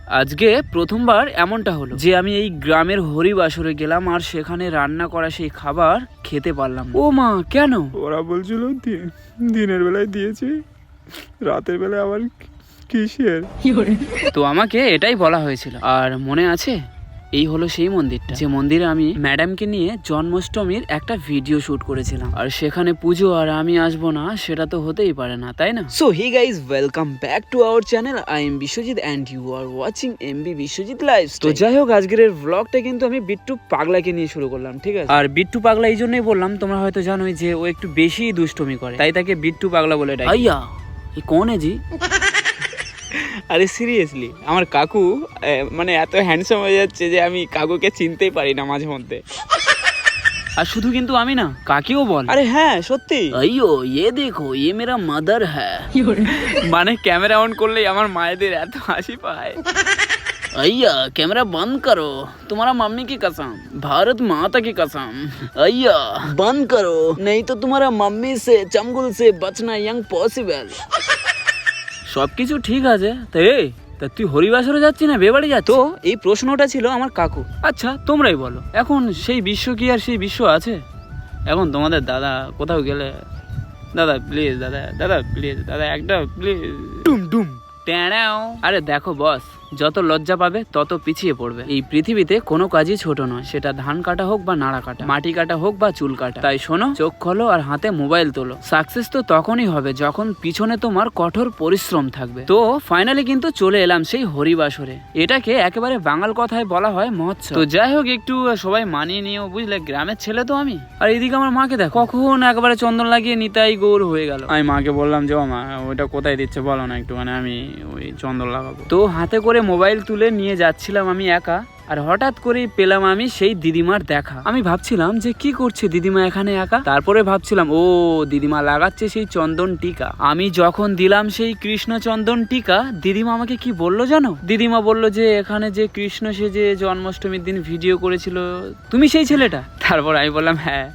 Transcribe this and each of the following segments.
আজকে প্রথমবার এমনটা হলো যে আমি এই গ্রামের হরিবাসরে গেলাম আর সেখানে রান্না করা সেই খাবার খেতে পারলাম না। ও মা, কেন? ওরা বলছিল দিনের বেলায় দিয়েছি, রাতের বেলায় আবার কিসের? তো আমাকে এটাই বলা হয়েছিল। আর মনে আছে, এই হলো সেই মন্দিরটা যে মন্দিরে আমি ম্যাডামকে নিয়ে জন্মাষ্টমীর একটা ভিডিও শুট করেছিলাম। আর সেখানে পুজো আর আমি আসবো না, সেটা তো হতেই পারে না, তাই না? So hey guys, welcome back to our channel. I am Biswajit and you are watching MB Biswajit live. তো যাই হোক, আজকের ব্লগটা কিন্তু আমি বিট্টু পাগলাকে নিয়ে শুরু করলাম, ঠিক আছে? আর বিট্টু পাগলা এই জন্যই বললাম, তোমরা হয়তো জানোই যে ও একটু বেশি দুষ্টুমি করে, তাই তাকে বিট্টু পাগলা বলে ডাকি। আইয়া, এই কোন है जी? আরে সিরিয়াসলি, আমার কাকু মানে এত হ্যান্ডসাম হয়ে যাচ্ছে যে আমি কাকুকে চিনতেই পারি না মাঝে মধ্যে। আর শুধু কিন্তু আমি না, কাকিও বল। আরে হ্যাঁ, সত্যি। আইয়ো, ये देखो, ये मेरा मदर है। মানে ক্যামেরা অন করলেই আমার মায়েদের এত হাসি পায়। अय्या, कैमरा बंद करो, तुम्हारा मम्मी की कसम, भारत माता की कसम। अय्या बंद करो, नहीं तो तुम्हारा मम्मी से चमगुल से बचना इम्पॉसिबल। সবকিছু ঠিক আছে, তা তুই হরিবাসরে যাচ্ছি না বিয়ে বাড়ি যাচ্ছি? তো এই প্রশ্নটা ছিল আমার কাকু। আচ্ছা তোমরাই বলো, এখন সেই বিশ্ব কি আর সেই বিশ্ব আছে? এখন তোমাদের দাদা কোথাও গেলে, দাদা প্লিজ, দাদা দাদা প্লিজ, দাদা একটা প্লিজ, ডুম ডুম ট্যাঁড়াও। আরে দেখো বস, যত লজ্জা পাবে তত পিছিয়ে পড়বে। এই পৃথিবীতে কোনো কাজই ছোট নয়, সেটা ধান কাটা হোক বা নাড়া কাটা, মাটি কাটা হোক বা চুল কাটা। তাই শোনো, চোখ খোলো আর হাতে মোবাইল তোলো। সাকসেস তো তখনই হবে যখন পিছনে তোমার কঠোর পরিশ্রম থাকবে। তো ফাইনালি কিন্তু চলে এলাম সেই হরিবাসরে। এটাকে একেবারে বাঙাল কথায় বলা হয় মহোৎসব। তো যাই হোক, একটু সবাই মানিয়ে নিও, বুঝলে, গ্রামের ছেলে তো আমি। আর এদিকে আমার মাকে দেখো, কখন একেবারে চন্দন লাগিয়ে নিতাই গৌর হয়ে গেল। আমি মাকে বললাম যে মা, ওইটা কোথায় দিচ্ছে বলো না একটু, মানে আমি ওই চন্দন লাগাবো। তো হাতে করে মোবাইল তুলে নিয়ে যাচ্ছিলাম আমি একা, আর হঠাৎ করেই পেলাম আমি সেই দিদিমার দেখা। আমি ভাবছিলাম যে কি করছে দিদিমা এখানে একা। তারপরে ভাবছিলাম, ও দিদিমা লাগাচ্ছে সেই চন্দন টিকা। আমি যখন দিলাম সেই কৃষ্ণ চন্দন টিকা, দিদিমা আমাকে কি বললো জানো? দিদিমা বললো যে এখানে যে কৃষ্ণ সে যে জন্মাষ্টমীর দিন ভিডিও করেছিল, তুমি সেই ছেলেটা? তারপর আমি বললাম হ্যাঁ।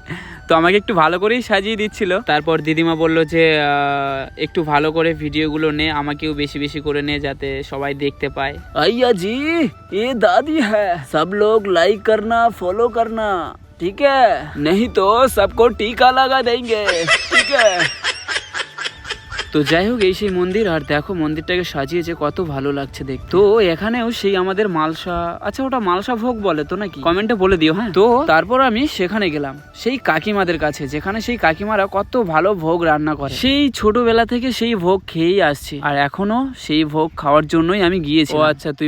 তো আমাকে একটু ভালো করেই সাজিয়ে দিচ্ছিল। তারপর দিদিমা বললো যে একটু ভালো করে ভিডিওগুলো নে, আমাকেও বেশি বেশি করে নে, যাতে সবাই দেখতে পায়। আইয়া জি, ये दादी है, सब लोग लाइक करना, फॉलो करना, ठीक है? नहीं तो सबको टीका लगा देंगे, ठीक है? তো যাই হোক, এই সেই মন্দির। আর দেখো মন্দিরটাকে সাজিয়েছে, কত ভালো লাগছে দেখতে। তো এখানেও সেই আমাদের মালসা, আচ্ছা ওটা মালসা ভোগ বলে তো নাকি, কমেন্টে বলে দিও হ্যাঁ। তো তারপর আমি সেখানে গেলাম সেই কাকিমাদের কাছে, যেখানে সেই কাকিমারা কত ভালো ভোগ রান্না করে। সেই ছোটবেলা থেকে সেই ভোগ খেয়েই আসছি, আর এখনো সেই ভোগ খাওয়ার জন্যই আমি গিয়েছি। ও আচ্ছা, তুই